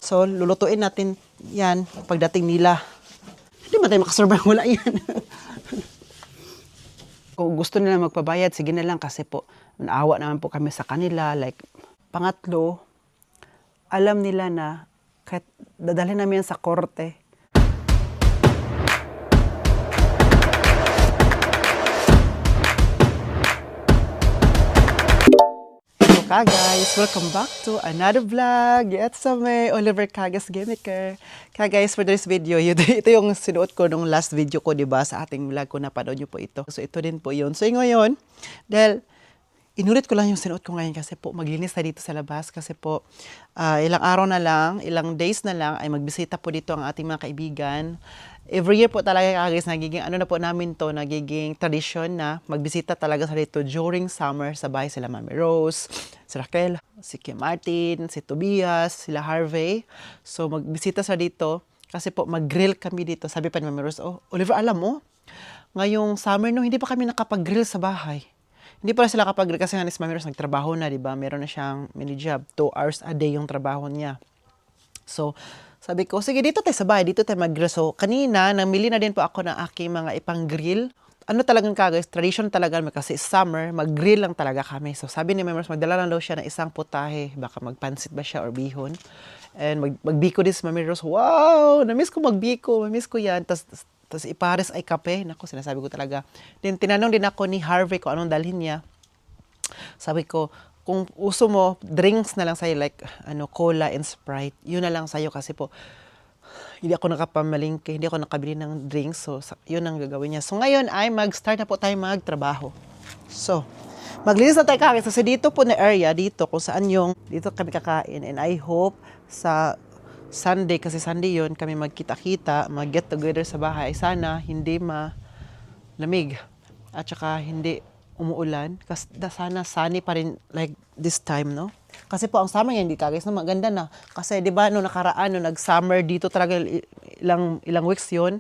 So, lulutuin natin yan pagdating nila. Hindi man tayo makasurvive, wala yan. Kung gusto nila magpabayad, sige na lang kasi po, naawa naman po kami sa kanila. Like, pangatlo, alam nila na kahit dadalhin namin yan sa korte, guys, welcome back to another vlog. It's sa may Oliver Cagas Gimmicker. Guys, for this video, ito yung sinuot ko nung last video ko, diba? Sa ating vlog ko, napanood nyo po ito. So, ito din po yun. So, ngayon, dahil inulit ko lang yung sinuot ko ngayon kasi po maglinis na dito sa labas kasi po ilang araw na lang, ilang days na lang ay magbisita po dito ang ating mga kaibigan. Every year po talaga guys, nagiging ano na po namin to, nagiging tradition na magbisita talaga sa dito during summer sa bahay sila Mami Rose, si Raquel, si Kim Martin, si Tobias, sila Harvey. So magbisita sa dito kasi po mag-grill kami dito. Sabi pa ni Mami Rose, oh Oliver, alam mo, ngayong summer no, hindi pa kami nakapag-grill sa bahay. Hindi pa sila kapag-grill kasi nga ni Mami Rose nagtrabaho na, di ba? Meron na siyang mini job, 2 hours a day yung trabaho niya. So, sabi ko, sige, dito tayo sa bahay, dito tayo mag-grill. So, kanina, namili na din po ako ng aking mga ipang-grill. Ano talagang guys, tradition talaga kasi summer, mag-grill lang talaga kami. So, sabi ni Mami Rose, magdala lang daw siya ng isang putahe. Baka magpansit ba siya or bihon. And magbiko din si Mami Rose. Wow! Namiss ko magbiko. Namiss ko yan. Tapos ipares ay kape. Naku, sinasabi ko talaga. Then, tinanong din ako ni Harvey kung anong dalhin niya. Sabi ko, kung uso mo, drinks na lang sa'yo, like, cola and Sprite. Yun na lang sa'yo kasi po, hindi ako nakapamalingke, hindi ako nakabili ng drinks. So, yun ang gagawin niya. So, ngayon ay mag-start na po tayo magtrabaho. So, maglinis na tayo kakain. Kasi dito po na area, dito, kung saan dito kami kakain. And I hope sa Sunday, kasi Sunday yun, kami magkita-kita, mag-get together sa bahay. Sana hindi malamig. At saka hindi umuulan. Kasi sana sunny pa rin like this time, no? Kasi po ang summer ngayon, di guys, no, maganda na. Kasi di ba, no nakaraan, no nag-summer dito talaga ilang weeks yun.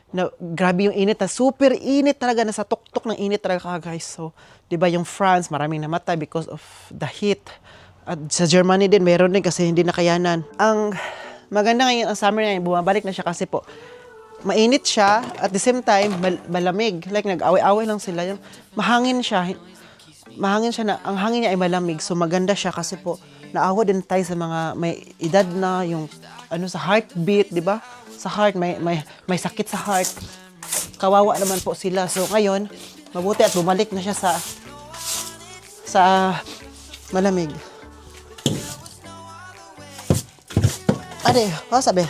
Na, grabe yung init, na super init talaga, nasa tuktok ng init talaga guys. So, di ba yung France, maraming namatay because of the heat. At sa Germany din, meron din kasi hindi nakayanan. Ang maganda ngayon, ang summer ngayon, bumabalik na siya kasi po, mainit siya, at the same time, malamig. Like, nag-away-away lang sila. Mahangin siya. Mahangin siya na, ang hangin niya ay malamig. So, maganda siya kasi po, naawa din tayo sa mga may edad na, yung, sa heartbeat, di ba? Sa heart, may sakit sa heart. Kawawa naman po sila. So, ngayon, mabuti at bumalik na siya sa malamig. Ade, sabi?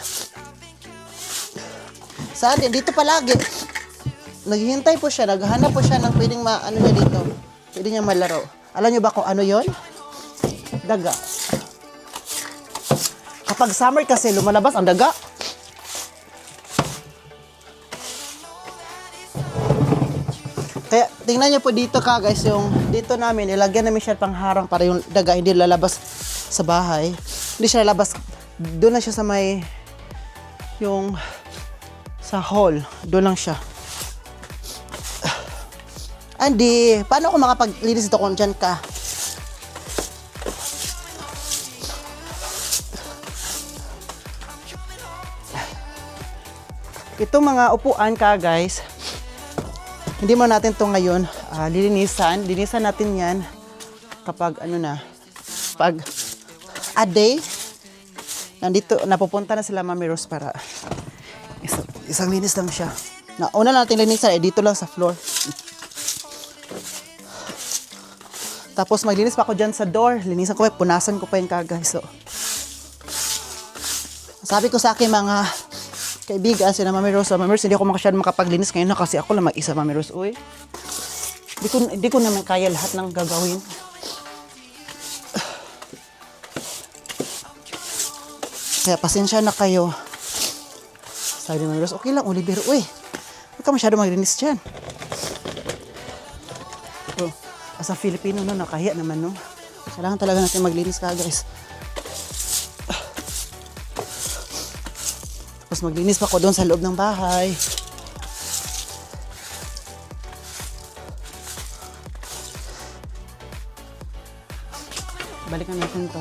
Saan din? Dito palagi. Naghihintay po siya, naghahanap po siya ng pwedeng niya dito. Pwede niya malaro. Alam niyo ba kung ano yon? Daga. Kapag summer kasi, lumalabas ang daga. Kaya, tingnan niyo po dito guys, yung dito namin, ilagyan namin siya pangharang para yung daga hindi lalabas sa bahay. Hindi siya lalabas. Doon na siya sa may, sa hall, doon lang siya. Andy, paano ako makapaglinis ito kung dyan ka? Itong mga upuan ka guys, hindi mo natin to ngayon lilinisan. Linisan natin yan kapag pag a day, nandito, napupunta na sila Mami Rose para isang linis lang siya. Una lang natin linisan, dito lang sa floor. Tapos maglinis pa ako dyan sa door. Linisan ko punasan ko pa yung guys. So, sabi ko sa akin mga kaibigan, sila Mami Rose, hindi ako makapaglinis ngayon na kasi ako lang mag-isa, Mami Rose. Uy, hindi ko naman kaya lahat ng gagawin. Kaya pasensya na kayo. Sabi ni Mami Rose, okay lang, Oliver. Uy, huwag ka masyado maglinis dyan. So, as a Filipino, no, nakahiya naman, no. Kailangan talaga natin maglinis guys. Tapos maglinis pa ako doon sa loob ng bahay. Balikan natin to.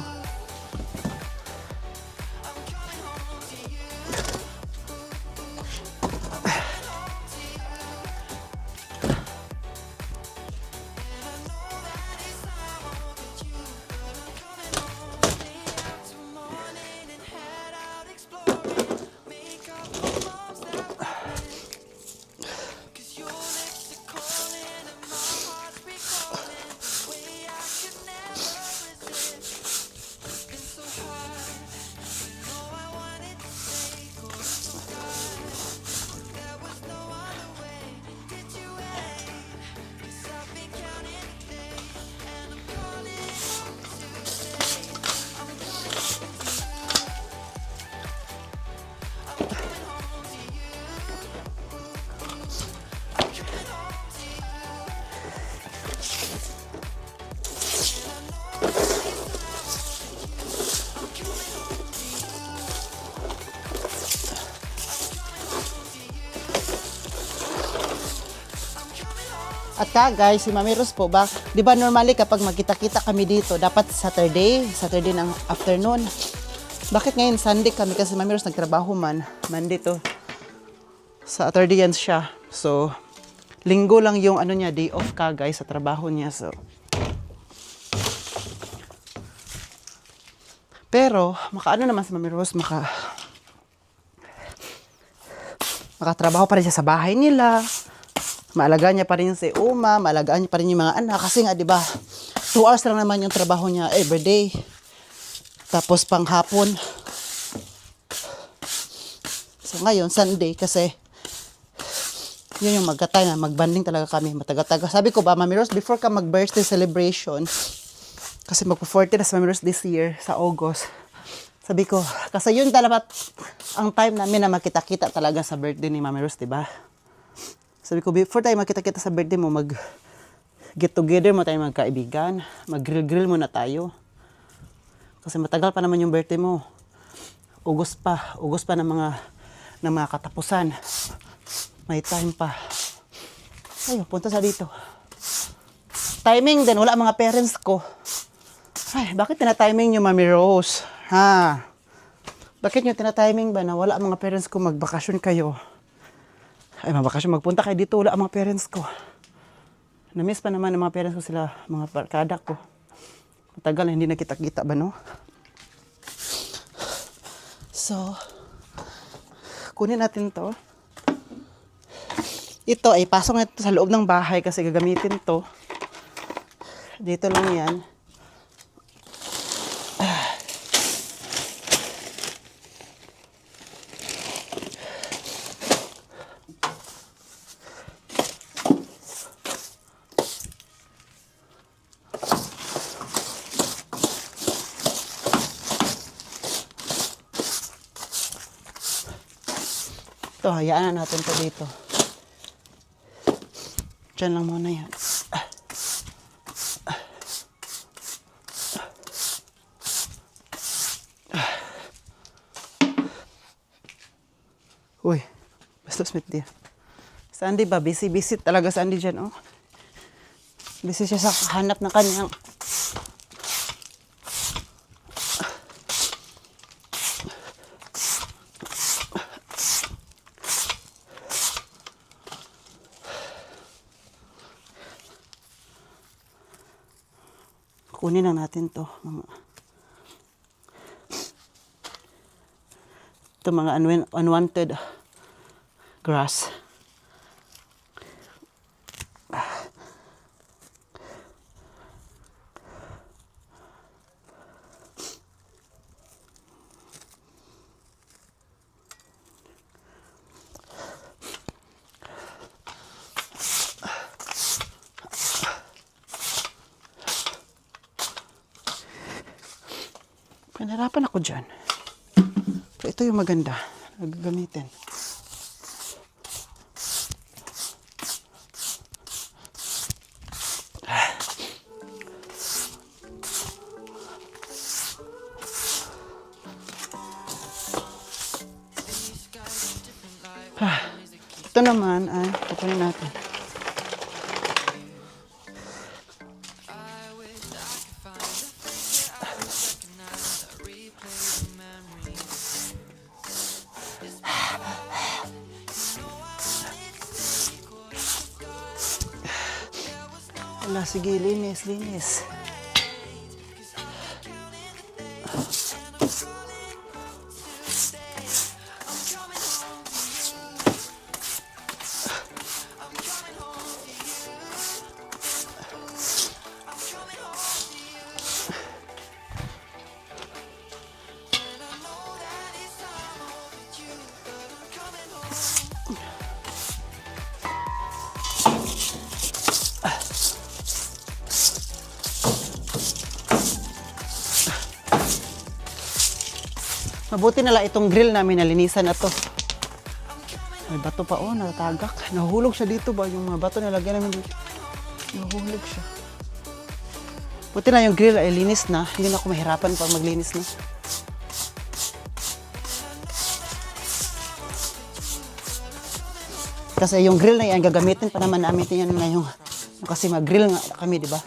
At guys, si Mami Rose po ba, di ba normally kapag magkita-kita kami dito, dapat Saturday ng afternoon. Bakit ngayon Sunday kami kasi Mami Rose nagtrabaho man, Monday to Saturday yan siya. So, linggo lang yung ano niya, day off ka guys sa trabaho niya. So, pero, makaano naman si Mami Rose, makatrabaho pa rin siya sa bahay nila. Maalagaan niya pa rin si Uma, maalagaan niya pa rin yung mga anak. Kasi nga, di ba, 2 hours lang naman yung trabaho niya everyday. Tapos pang hapon. So ngayon, Sunday, kasi yun yung magkatay na, magbanding talaga kami, mataga-taga. Sabi ko ba, Mami Rose, before ka mag-birthday celebration, kasi magpo-40 na si Mami Rose this year, sa August. Sabi ko, kasi yun talaga ang time namin na makita-kita talaga sa birthday ni Mami Rose, di ba? Sabi ko, before tayo makita-kita sa birthday mo, get together mo tayo magkaibigan, mag-grill-grill muna tayo. Kasi matagal pa naman yung birthday mo. Ugos pa ng mga katapusan. May time pa. Ayun, punta sa dito. Timing din, wala mga parents ko. Ay, bakit tina-timing nyo, Mami Rose? Ha? Bakit nyo tina-timing ba na wala mga parents ko, magbakasyon kayo? Ay, mabakasyon, magpunta kayo dito, wala ang mga parents ko. Na-miss pa naman ng mga parents ko sila, mga barkada ko. Matagal na hindi nakita-kita ba, no? So, kunin natin to. Ito ay pasok na ito sa loob ng bahay kasi gagamitin to. Dito lang yan. Ito, hayaan na natin to dito. Diyan lang muna yan. Uy, basta smith din. Si Andy ba? Busy talaga si Andy dyan, oh. Busy siya sa hanap ng kanyang kunin lang natin to mga unwanted grass. Pinahirapan ako dyan. So, ito yung maganda na gagamitin. Ito naman ay kukunin natin. Wala, sige, linis. Mabuti na lang itong grill namin, nalinisan na to. May bato pa, oh, natagak. Nahulog siya dito ba? Yung mga bato nilagyan namin dito. Nahulog siya. Buti na yung grill ay linis na. Hindi na ako mahirapan pag maglinis na. Kasi yung grill na yan, gagamitin pa naman namin yan ngayong Kasi mag-grill nga kami, di ba?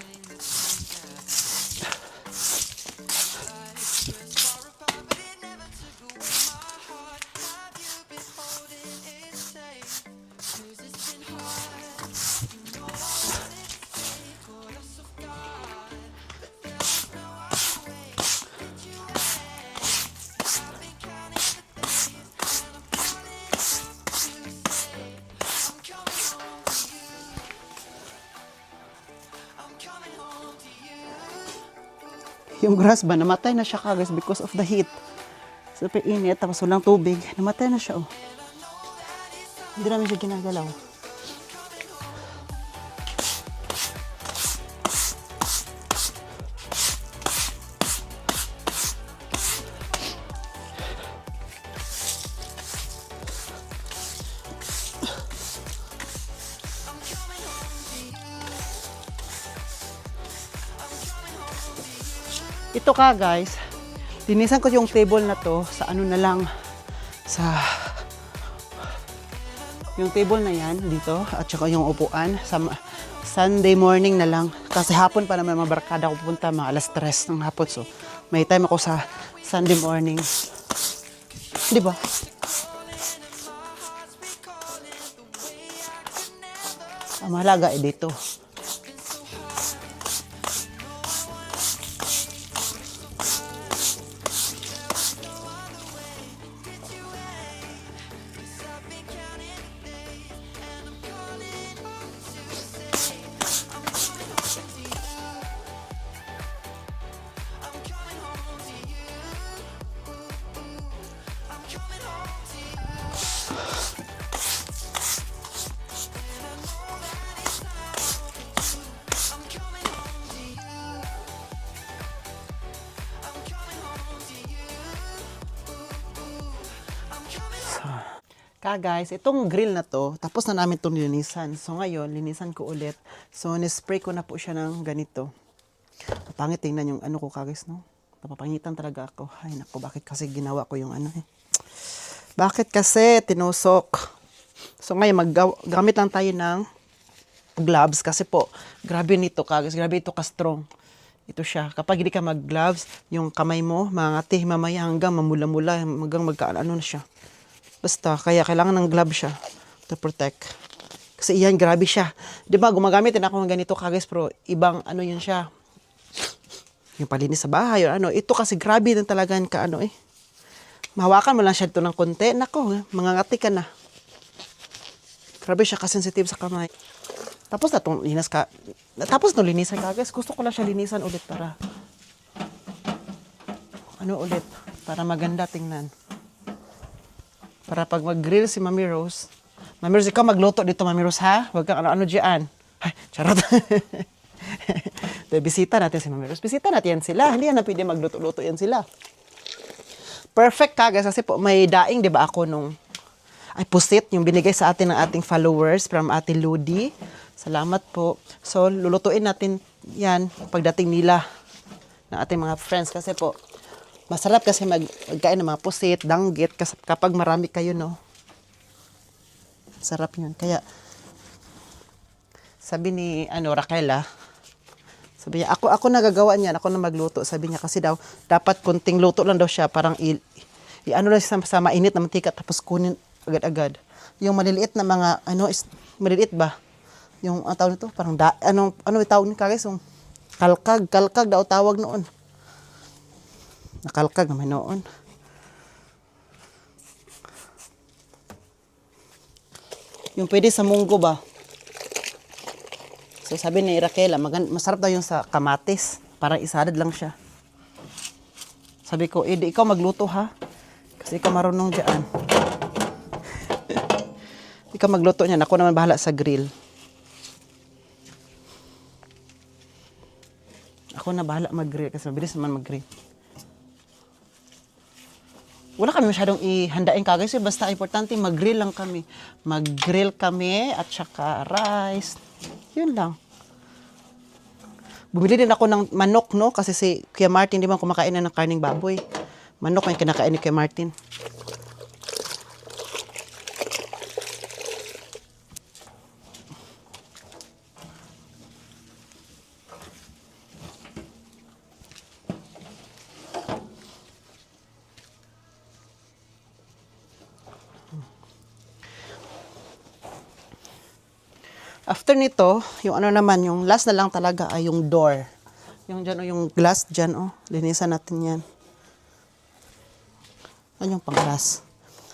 Yung grass ba, namatay na siya guys because of the heat. Super init, tapos walang tubig. Namatay na siya, oh. Hindi namin siya ginagalaw. Ito ka guys, linisan ko yung table na to sa ano na lang, sa yung table na yan dito at saka yung upuan sa Sunday morning na lang kasi hapon pa naman mga barkada ko pupunta mga alas 3 ng hapon, so may time ako sa Sunday morning, di ba? Ang mahalaga ay dito. Guys, itong grill na to, tapos na namin itong linisan. So ngayon, linisan ko ulit. So nispray ko na po siya ng ganito. Pangit tingnan yung ano ko guys, no? Napapangitan talaga ako. Ay naku, bakit kasi ginawa ko yung ano eh. Bakit kasi tinusok? So ngayon, gamit lang tayo ng gloves kasi po, grabe nito guys, grabe ito ka-strong. Ito siya. Kapag hindi ka mag-gloves, yung kamay mo, mangati, mamaya hanggang mamula-mula, hanggang ano na siya. Basta, kaya kailangan ng glove siya to protect. Kasi iyan, grabe siya. Di ba, gumagamit din ako ng ganito guys, pero ibang ano yun siya. Yung palinis sa bahay, or ano. Ito kasi grabe din talaga ka ano eh. Mahawakan mo lang siya ito ng konti. Nako, mangangati ka na. Grabe siya ka-sensitive sa kamay. Tapos na itong linas ka. Tapos no linisan ka guys. Gusto ko lang siya linisan ulit para ano ulit. Para maganda tingnan. Para pag mag-grill si Mami Rose. Mami Rose, ikaw magluto dito, Mami Rose, ha? Huwag kang ano-ano dyan. Ay, charot. Bisita natin si Mami Rose. Bisita natin yan sila. Hindi yan na pwede magluto-luto yan sila. Perfect ka, guys. Kasi po, may daing, di ba ako nung ay pusit, yung binigay sa atin ng ating followers from Ate Ludi. Salamat po. So, lulutuin natin yan pagdating nila ng ating mga friends. Kasi po, masarap kasi magkain ng mga pusit, danggit, kapag marami kayo, no? Sarap yun. Kaya, sabi ni, Raquel, sabi niya, ako nagagawa niyan, ako na magluto. Sabi niya, kasi daw, dapat kunting luto lang daw siya, parang i-ano lang sa mainit na mantika, tapos kunin agad-agad. Yung maliliit na mga, maliliit ba? Yung, ang tawag nito, parang, ano tawag nito, guys? Yung kalkag daw tawag noon. Nakalkag naman noon. Yung pwede sa munggo ba? So sabi ni Raquel, masarap daw yung sa kamatis. Parang isadad lang siya. Sabi ko, di ikaw magluto ha? Kasi ikaw marunong dyan. Ikaw magluto niyan. Ako naman bahala sa grill. Ako na bahala mag-grill kasi mabilis naman mag-grill. Wala kami masyadong ihandain kagay. Basta importante mag-grill lang kami. Mag-grill kami at saka rice. Yun lang. Bumili din ako ng manok, no? Kasi si Kuya Martin, di ba kumakain na ng karning baboy. Manok yung kinakain ni Kuya Martin. After nito, yung ano naman, yung last na lang talaga ay yung door. Yung dyan, yung glass dyan, linisan natin yan. Yan yung pang-glass.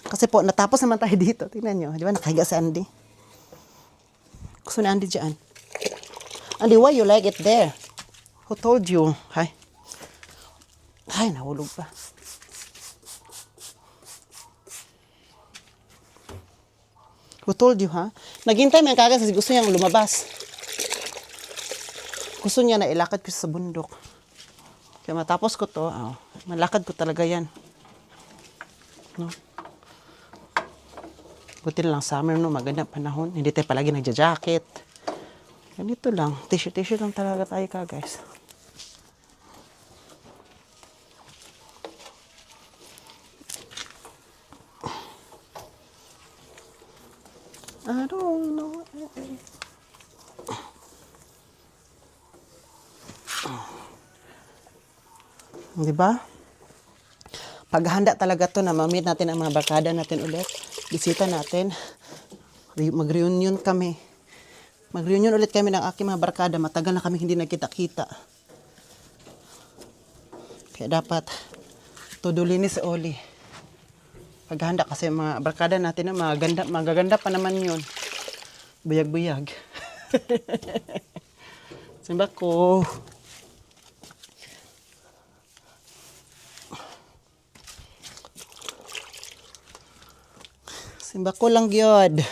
Kasi po, natapos naman tayo dito. Tingnan nyo, di ba, nakahiga si Andy. Gusto ni Andy dyan. Andy, why you like it there? Who told you? Hi. Ay, nahulog pa. Who told you, ha? Naghintay man kagad kasi gusto niyang lumabas. Gusto niya na ilakad ko sa bundok. Kaya matapos ko to, malakad ko talaga yan. No? Buti lang summer, no? Maganda panahon. Hindi tayo palagi nagja-jacket. Ganito lang. T-shirt lang talaga tayo ka, guys. I don't know. Di ba? Paghahanda talaga to na ma-meet natin ang mga barkada natin ulit. Bisita natin. Mag-reunion kami. Mag-reunion ulit kami ng aking mga barkada. Matagal na kami hindi nagkita-kita. Kaya dapat tudulinis si Oli. Paghahanda kasi mga barkada natin na magaganda pa naman yun. Buyag-buyag. Simba ko. Simba ko lang gyud.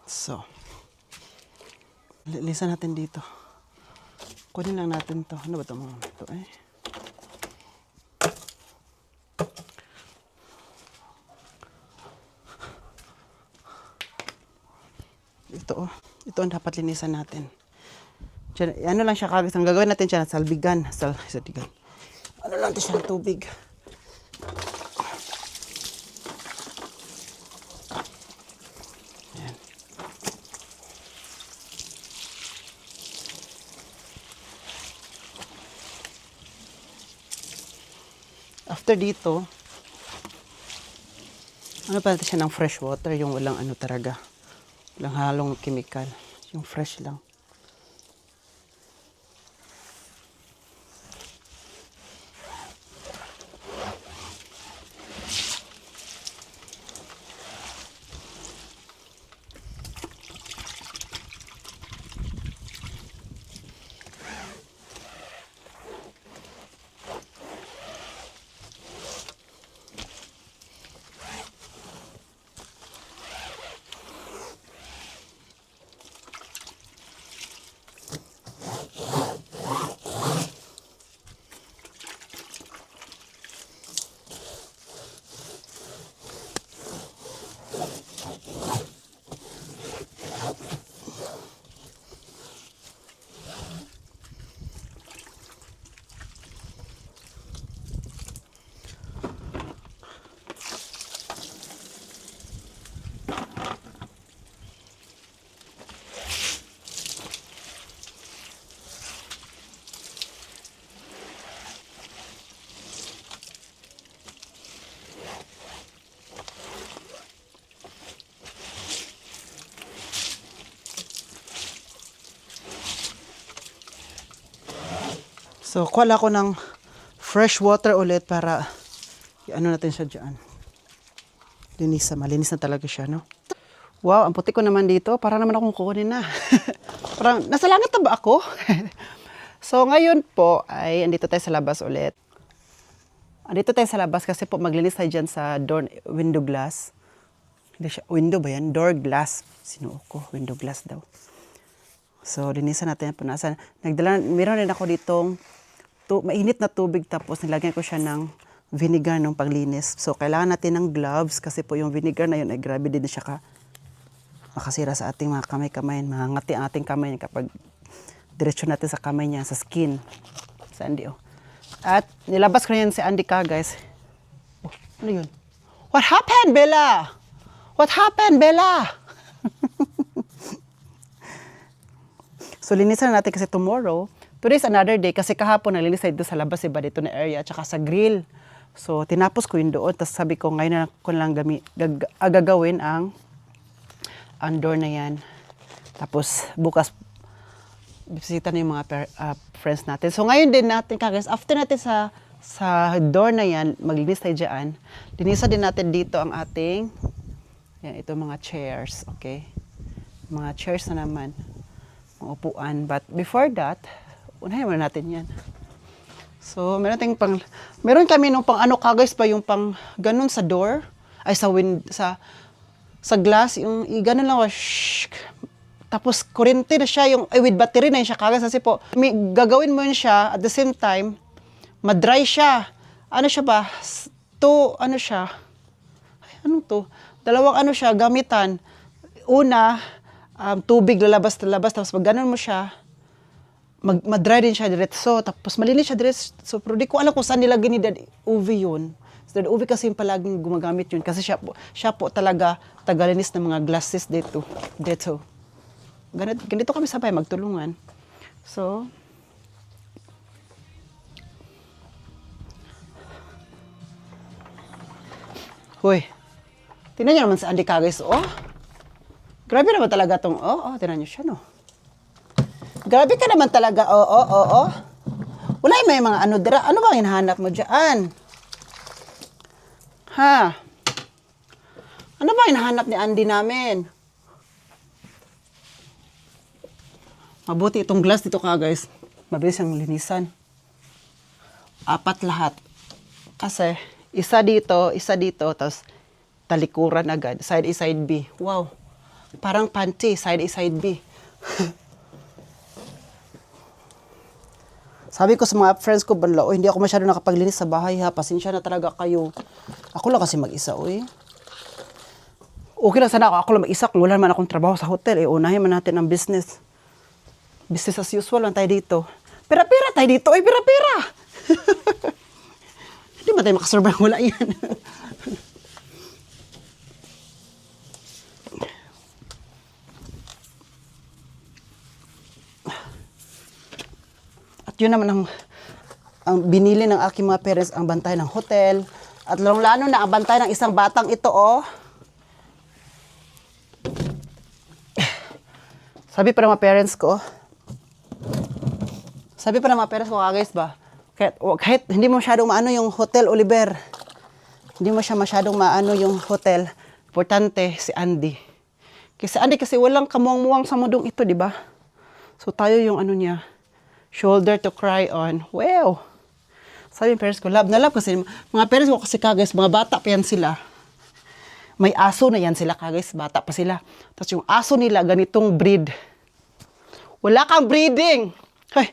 So, lilisan natin dito. Kunin lang natin to. Ano ba ito mga ito Ito ang dapat linisan natin. Diyan, ano lang siya kagad. Ang gagawin natin siya, salbigan. Salbigan. Ano lang ito siya, tubig. After dito, ano pa natin siya ng fresh water, yung walang ano talaga, walang halong chemical, yung fresh lang. So, kuha ko ng fresh water ulit para ano natin siya dyan. Malinis na talaga siya, no? Wow, ang puti ko naman dito. Para naman akong kukunin na. Para Parang, nasa langit na ba ako? So, ngayon po, ay andito tayo sa labas ulit. Andito tayo sa labas kasi po maglinis tayo dyan sa door, window glass. Hindi siya, window ba yan? Door glass. Sinuo ko, window glass daw. So, linisan natin yung punasan. Meron rin ako ditong mainit na tubig tapos nilagyan ko siya ng vinegar ng paglinis. So, kailangan natin ng gloves kasi po yung vinegar na yun ay grabe din siya makasira sa ating mga kamay-kamay. Mangangati ang ating kamay kapag diretsyo natin sa kamay niya, sa skin. Sa Andy, oh. At nilabas ko na yan si Andy ka, guys. Oh, ano yun? What happened, Bella? What happened, Bella? So, linisan na natin kasi tomorrow. Today's another day kasi kahapon nalinis tayo sa labas, iba dito na area, at saka sa grill. So, tinapos ko yun doon. Tapos sabi ko, ngayon na ko lang gagawin ang door na yan. Tapos, bukas, bisita na yung mga friends natin. So, ngayon din natin, guys, after natin sa door na yan, maglinis tayo dyan. Linisan din natin dito ang ating, yan, ito mga chairs, okay? Mga chairs na naman, mga upuan. But before that, unahin muna natin yan. So, meron kami nung pang ano guys pa, yung pang ganun sa door, ay sa glass, yung ganun lang, tapos kurente na siya, yung with battery na yun siya kagas kasi po, gagawin mo yun siya, at the same time, madry siya. Ano siya ba? Ano siya? Ay, anong to? Dalawang ano siya, gamitan. Una, tubig lalabas, tapos pag ganun mo siya, madry din siya diretso, tapos malinis siya diretso. Pero di ko alam kung saan nila ginidad UV yun. So, Dad UV kasi yung palaging gumagamit yun kasi siya po talaga tagalinis ng mga glasses dito. Ganito kami sabay magtulungan. So, hoy, tingnan niyo naman sa Andy ka, guys, oh. Grabe naman talaga tong, tingnan niyo siya, no. Grabe ka naman talaga, oh. Wala yung may mga ano, dira. Ano bang hinahanap mo dyan? Ha? Ano bang hinahanap ni Andy namin? Mabuti itong glass dito ka, guys. Mabilis ang linisan. 4 lahat. Kasi, isa dito, tapos talikuran agad. Side A, side B. Wow. Parang panty, side A, side B. Sabi ko sa mga friends ko, banla, hindi ako masyado nakapaglinis sa bahay ha. Pasensya na talaga kayo. Ako lang kasi mag-isa, Okay lang sana ako lang mag-isa kung wala naman akong trabaho sa hotel. Unahin man natin ang business. Business as usual lang tayo dito. Pera-pera tayo dito. Pera-pera! Hindi ba tayo makasurvive? Wala yan. At yun naman ang binili ng aking mga parents, ang bantay ng hotel. At lalong-lalo na ang bantay ng isang batang ito, Sabi pa ng mga parents ko, guys ba, kahit hindi mo masyadong maano yung hotel, Oliver, hindi mo siya masyadong maano yung hotel, importante si Andy. Kasi Andy kasi walang kamuang-muwang sa mundong ito, di ba? So tayo yung ano niya, shoulder to cry on. Wow! Sabi ng parents ko, love na love kasi mga parents ko kasi guys, mga bata pa yan sila. May aso na yan sila guys, bata pa sila. Tapos yung aso nila, ganitong breed. Wala kang breeding! Hey.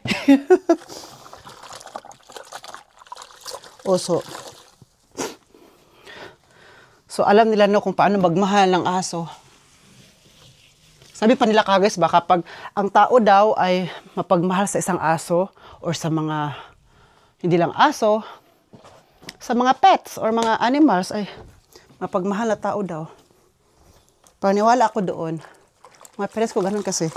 So alam nila no kung paano magmahal ng aso. Sabi pa nila guys, baka pag ang tao daw ay mapagmahal sa isang aso or sa mga hindi lang aso, sa mga pets or mga animals ay mapagmahal na tao daw. Paniwala ako doon. Mga parents ko ganun kasi.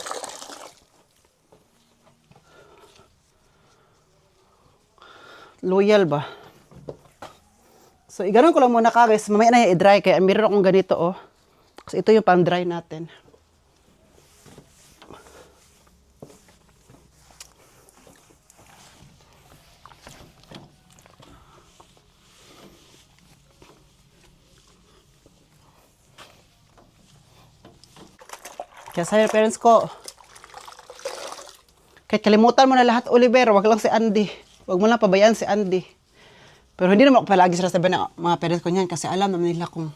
Loyal ba? So, iganon ko lang muna guys. Mamaya na yung i-dry. Kaya meron akong ganito, Kasi ito yung pang-dry natin. Kaya sabi ng parents ko, Kahit kalimutan mo na lahat, Oliver, wag lang si Andy. Wag mo lang pabayaan si Andy. Pero hindi naman ako palagi sinasabi ng mga parents ko niyan kasi alam naman nila kung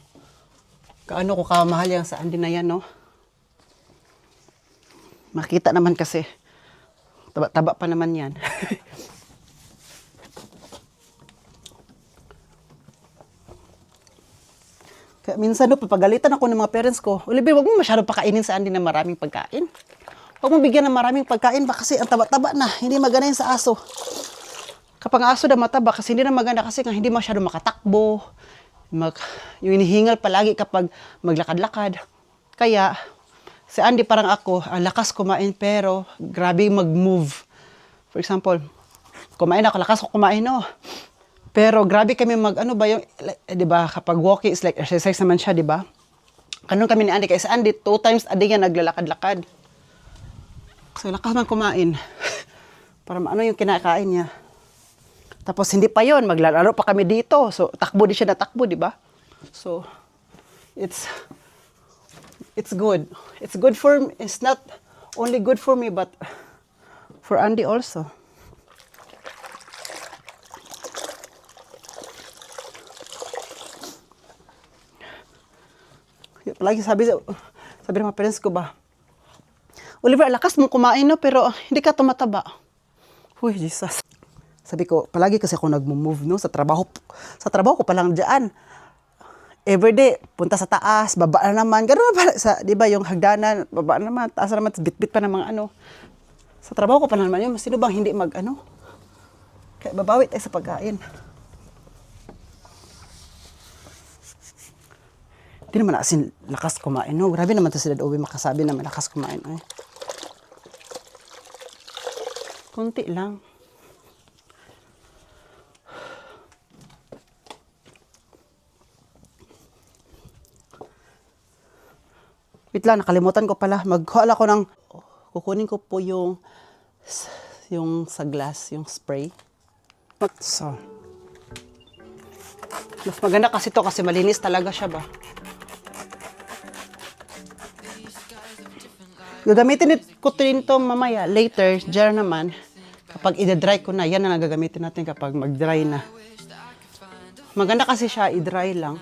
kaano ko kamahal yan sa Andy na yan, no? Makita naman kasi. Taba-taba pa naman yan. Kaya minsan, no, papagalitan ako ng mga parents ko, Oliver, wag mo masyado pakainin sa Andy na maraming pagkain. Huwag mo bigyan ng maraming pagkain ba kasi ang taba-taba na, hindi maganda yun sa aso. Kapag ang aso na mataba kasi hindi na maganda kasi nga hindi masyado makatakbo. Yung hinihingal palagi kapag maglakad-lakad. Kaya, si Andy parang ako, ang lakas kumain pero grabe mag-move. For example, kumain ako, lakas ko kumain, no? Pero grabe kami ano ba yung, di ba, kapag walking is like exercise naman siya, di ba? Ganun kami ni Andy, kasi Andy 2 times a day yan naglalakad-lakad. So, lakas man kumain. Para ano yung kinakain niya. Tapos, hindi pa yon maglalaro pa kami dito. So, takbo di siya na takbo, di ba? So, it's good. It's good for, it's not only good for me, but for Andy also. Palagi sabi ng mga parents ko ba, Oliver, lakas mong kumain, no? Pero hindi ka tumataba. Uy, Jesus. Sabi ko, palagi kasi ako nag-move, no? Sa trabaho ko pa lang dyan. Everyday, punta sa taas, baba na naman. Gano'n na di ba, yung hagdanan, baba na naman, taas na naman, bit-bit pa ng mga ano. Sa trabaho ko pa naman yun. Sino bang hindi Kaya babawi tayo sa pagkain. Hindi naman asin lakas kumain, no? Grabe naman to si Dad Owie makasabi na malakas kumain. Ay. Kunti lang. Wait lang, nakalimutan ko pala. Magkuhala ko ng, kukunin ko po yung sa glass, yung spray. So, mas maganda kasi to kasi malinis talaga siya ba. Gagamitin ko din ito mamaya, later, dyan naman. Kapag i-dry ko na, yan na nagagamitin natin kapag mag-dry na. Maganda kasi siya, i-dry lang.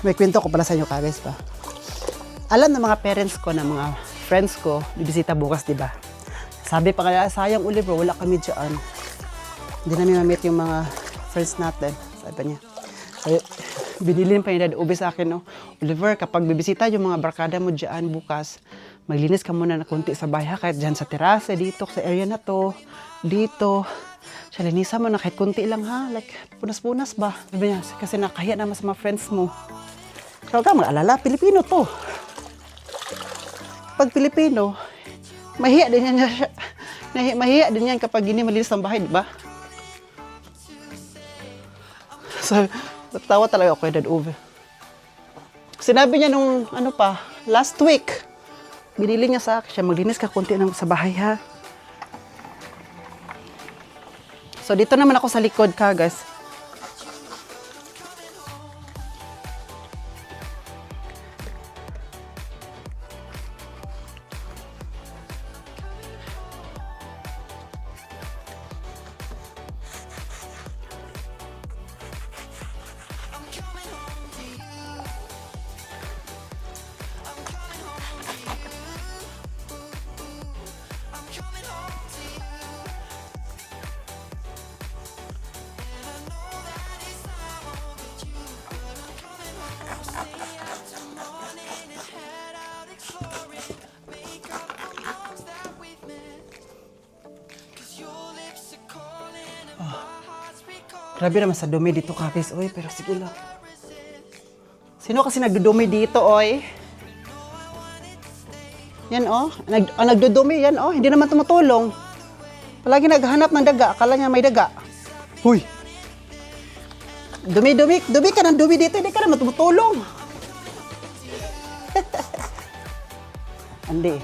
May kwento ko pala sa inyo, guys, ba? Alam ng mga parents ko, na mga friends ko, bibisita bukas, di ba? Sabi pa kaya, sayang, Oliver, wala kami dyan. Hindi namin ma-meet yung mga friends natin. Sabi niya. Binilin pa yung Dad Owie sa akin, no? Oliver, kapag bibisita yung mga barkada mo dyan bukas, maglinis ka muna na konti sa bahay, kahit dyan sa terase, dito, sa area na to, dito. Siya, linisan mo na kahit konti lang, ha? Like, punas-punas ba? Sabi niya, kasi nakahiya naman sa mga friends mo. Pero huwag kang mag-alala, Pilipino to. Pag Pilipino, mahiya din yan siya. Mahiya din yan kapag hindi malinis ang bahay, di ba? So, natawa talaga ako kay Dad Owie. Sinabi niya nung, last week, binili niya sa akin siya, maglinis ka konti sa bahay, ha? So, dito naman ako sa likod ka, guys. Grabe naman sa dumi dito ka guys, oy, pero sige lang. Sino kasi nagdudumi dito, oy? Yan oh, nagdudumi yan oh, hindi naman tumutulong. Palagi naghahanap ng daga, akala niya may daga. Huy! Dumi ka ng dumi dito, hindi ka naman tumutulong. Andi.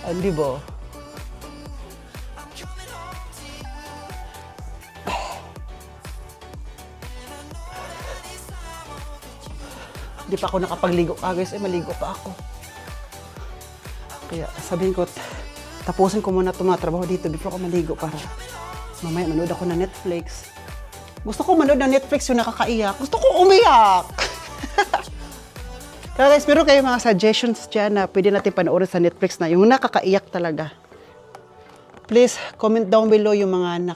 Andi bo. Hindi pa ako nakapagligo guys, maligo pa ako. Kaya sabihin ko, tapusin ko muna itong mga trabaho dito before ako maligo para mamaya manood ako ng Netflix. Gusto ko manood ng Netflix yung nakakaiyak. Gusto ko umiyak! Kaya guys, meron kayo mga suggestions dyan na pwede natin panoorin sa Netflix na yung nakakaiyak talaga. Please, comment down below yung mga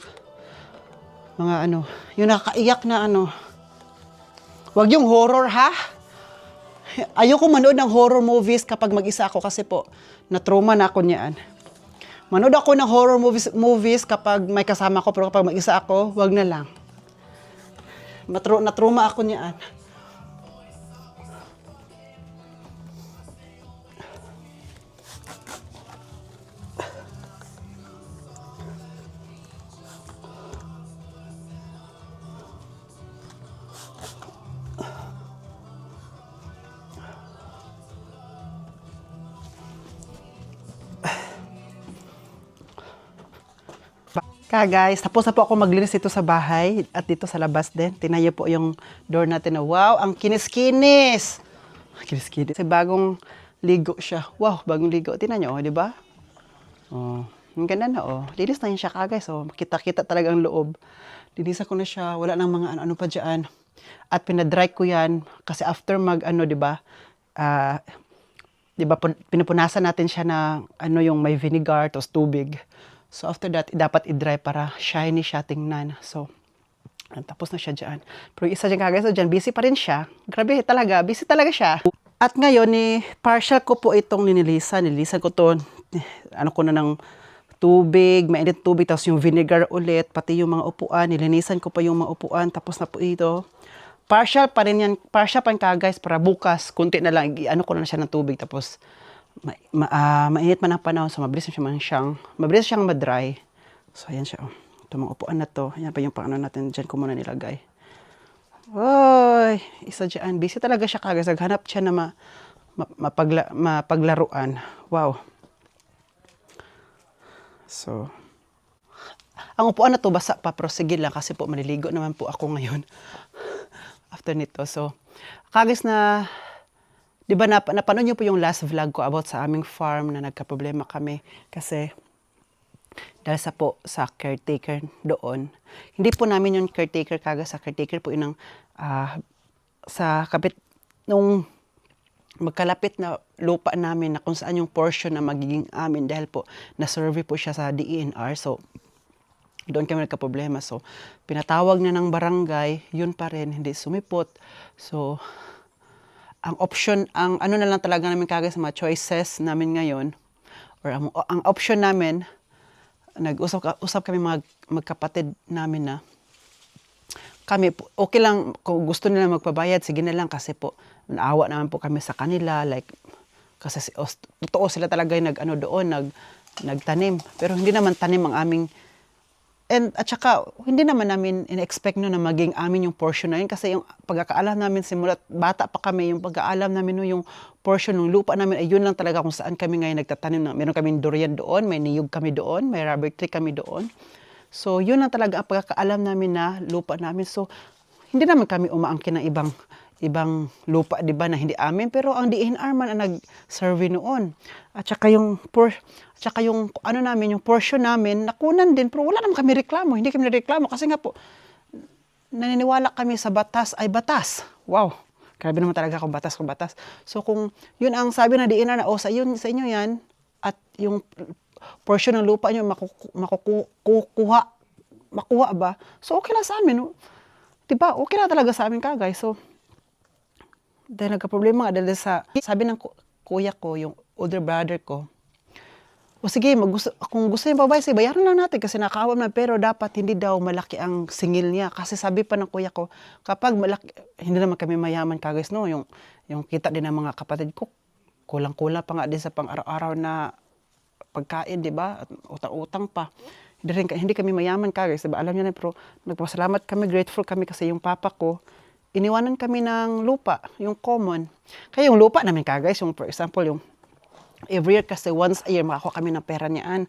yung nakakaiyak na Huwag yung horror ha! Ayoko manood ng horror movies kapag mag-isa ako kasi po, na-trauma na ako niyan. Manood ako ng horror movies kapag may kasama ko, pero kapag mag-isa ako, wag na lang. Na-trauma ako niyan. Guys, tapos na po ako maglinis dito sa bahay at dito sa labas din. Tinayo po yung door natin na wow, ang kinis-kinis! Kinis-kinis. Kasi bagong ligo siya. Wow, bagong ligo. Tingnan nyo, di ba? Oh, ang ganda na oh. Linis na yun siya guys. Oh, makita-kita talaga ang loob. Linisan ko na siya. Wala nang mga ano pa dyan. At pinadry ko yan kasi after di ba? Di ba, pinupunasan natin siya na yung may vinegar, tapos tubig. So, after that, dapat i-dry para shiny siya tingnan. So, tapos na siya dyan. Pero isa dyan kagaya dyan, busy pa rin siya. Grabe talaga, busy talaga siya. At ngayon, partial ko po itong ninilisan. Nililisan ko to, ko na ng tubig, mainit tubig, tapos yung vinegar ulit, pati yung mga upuan. Nilinisan ko pa yung mga upuan, tapos na po ito. Partial pa rin yan, partial pa rin guys, para bukas, kunti na lang, ko na siya ng tubig, tapos mainit man ang panahon, so mabilis siyang madry. So, ayan siya. Oh. Ito mga upuan na to. Ayan pa yung pang natin. Diyan ko muna nilagay. Oy, isa dyan. Busy talaga siya kagad. Naghanap siya na mapaglaruan. Wow. So, ang upuan na to basa pa, pero sige lang kasi po maliligo naman po ako ngayon. After nito. So, kagis na di ba napanood niyo po yung last vlog ko about sa aming farm na nagka-problema kami kasi dahil sa caretaker doon. Hindi po namin yung caretaker sa caretaker po yun sa kapit nung magkalapit na lupa namin na kung saan yung portion na magiging amin dahil po na-survey po siya sa DENR. So, doon kami nagka-problema. So, pinatawag na ng barangay, yun pa rin, hindi sumipot. So, ang option, na lang talaga namin kagaya sa mga choices namin ngayon, or ang option namin, usap kami magkapatid namin na kami, okay lang, kung gusto nila magpabayad, sige na lang kasi po, naawa naman po kami sa kanila, like, kasi totoo sila talaga yung nagtanim. Pero hindi naman tanim ang aming. At saka, hindi naman namin in-expect na maging amin yung portion na yun. Kasi yung pagkakaalam namin simula bata pa kami, yung pagkakaalam namin yung portion ng lupa namin, ay yun lang talaga kung saan kami ngayon nagtatanim. Meron kaming durian doon, may niyog kami doon, may rubber tree kami doon. So, yun lang talaga ang pagkakaalam namin na lupa namin. So, hindi naman kami umaangkin ng ibang lupa, di ba, na hindi amin. Pero ang DNR man ang nag-survey noon. At saka yung yung portion namin, nakunan din, pero wala naman kami reklamo. Hindi kami reklamo kasi nga po, naniniwala kami sa batas ay batas. Wow, grabe naman talaga kung batas. So kung yun ang sabi na DNR na, sa inyo yan, at yung portion ng lupa nyo makuha ba? So okay lang sa amin. Diba? Okay na talaga sa amin kagay. So, dahil nagka-problema dahil sabi ng kuya ko, yung older brother ko, O sige, kung gusto niya babae, sige, bayaran lang natin kasi nakaawa na. Pero dapat hindi daw malaki ang singil niya. Kasi sabi pa ng kuya ko, kapag malaki, hindi naman kami mayaman ka guys, no? Yung kita din ng mga kapatid ko, kulang-kulang pa nga din sa pang-araw-araw na pagkain, di ba? At utang-utang pa. Hindi kami mayaman ka guys, diba? Alam niyo na, pero nagpasalamat kami, grateful kami kasi yung papa ko, iniwanan kami ng lupa, yung common. Kaya yung lupa namin ka guys, yung for example, yung every year kasi once a year makakuha kami ng pera niyaan.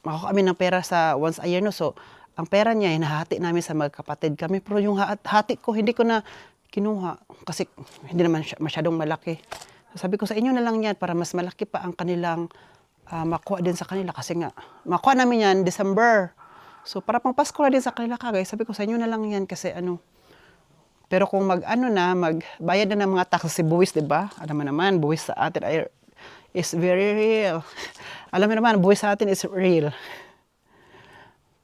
Makakuha kami ng pera sa once a year, no? So, ang pera niya, hinahati namin sa magkapatid kami. Pero yung hati ko, hindi ko na kinuha. Kasi hindi naman masyadong malaki. So, sabi ko sa inyo na lang yan para mas malaki pa ang kanilang makuha din sa kanila. Kasi nga, makuha namin yan December. So, para pang Pasko na din sa kanila kagay. Sabi ko sa inyo na lang yan kasi pero kung magbayad na ng mga tax si buwis, di ba? Alam mo naman, buwis sa atin is very real. Alam mo naman, buwis sa atin is real.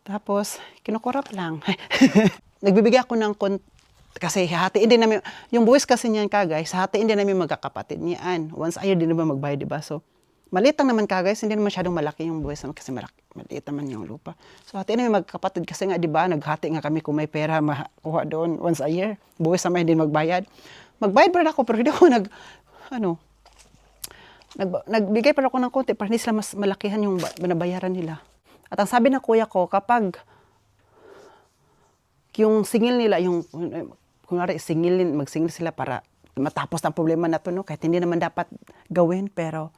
Tapos, kinukurap lang. Nagbibigay ako ng kasi hatiin din namin, yung buwis kasi niyan guys, hatiin din namin magkakapatid niyan. Once a year din naman magbayad, di ba? So, maliit lang naman guys, hindi naman masyadong malaki yung buwis kasi maliit naman yung lupa. So, hatiin namin magkakapatid kasi nga, di ba, naghati nga kami kung may pera makuha doon once a year. Buwis naman din magbayad. Magbayad pa rin ako, pero hindi ako nagbigay pa ako ng konti para hindi sila mas malakihan yung binabayaran nila. At ang sabi ng kuya ko, kapag yung singil nila, kunwari magsingil sila para matapos ang problema na to, no? Kahit hindi naman dapat gawin, pero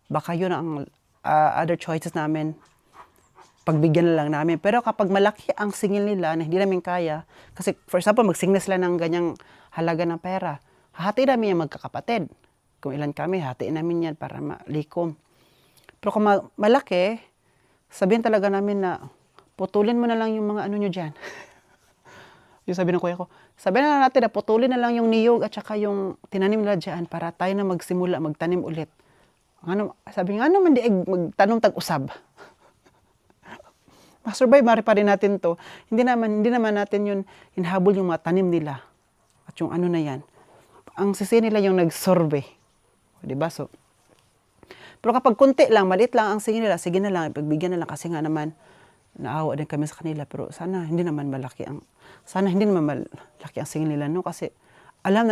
baka yun ang other choices namin, pagbigyan na lang namin. Pero kapag malaki ang singil nila na hindi namin kaya, kasi for example, magsingil sila ng ganyang halaga ng pera, hati namin yung magkakapatid. Kung ilan kami, hatiin namin yan para malikom. Pero kung malaki, sabihin talaga namin na putulin mo na lang yung mga nyo dyan. Yung sabi ng kuya ko, sabihin na natin na putulin na lang yung niyog at saka yung tinanim nila dyan para tayo na magsimula, magtanim ulit. Sabi nga naman magtanong tag-usab. Ma-survive pa rin natin to. Hindi naman natin yun hinahabol yung mga tanim nila. At yung na yan. Ang sisi nila yung nag-survey. Diba? So, pero kapag kunti lang, maliit lang ang singil nila, sige na lang, ipagbigyan na lang kasi nga naman, naawa din kami sa kanila. Pero sana hindi naman malaki ang singil nila, no? Kasi alam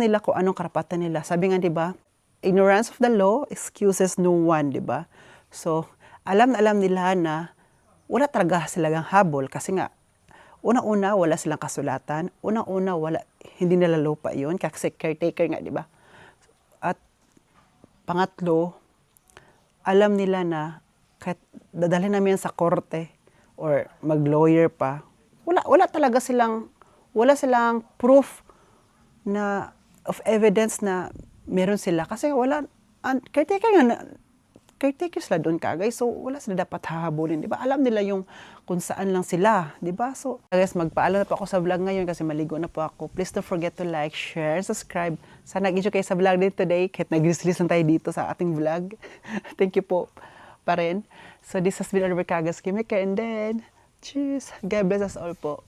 nila kung anong karapatan nila. Sabi nga, diba, ignorance of the law excuses no one, diba? So, alam nila na wala talaga silang habol kasi nga, unang-una, wala silang kasulatan. Unang-una, hindi nila lupa yun kasi caretaker nga, diba? At pangatlo, alam nila na kahit dadalhin namin sa korte or mag-lawyer pa, wala silang proof of evidence na meron sila. Kasi caretaker sila doon guys. So, wala sila dapat hahabulin. Diba? Alam nila yung kung saan lang sila. Diba? So, guys, magpaalam na po ako sa vlog ngayon kasi maligo na po ako. Please don't forget to like, share, subscribe. Sana nag-enjoy kayo sa vlog din today. Kahit nag-release tayo dito sa ating vlog. Thank you po pa rin. So, this has been Oliver Cagas Gimmicker. And then, cheers. God bless us all po.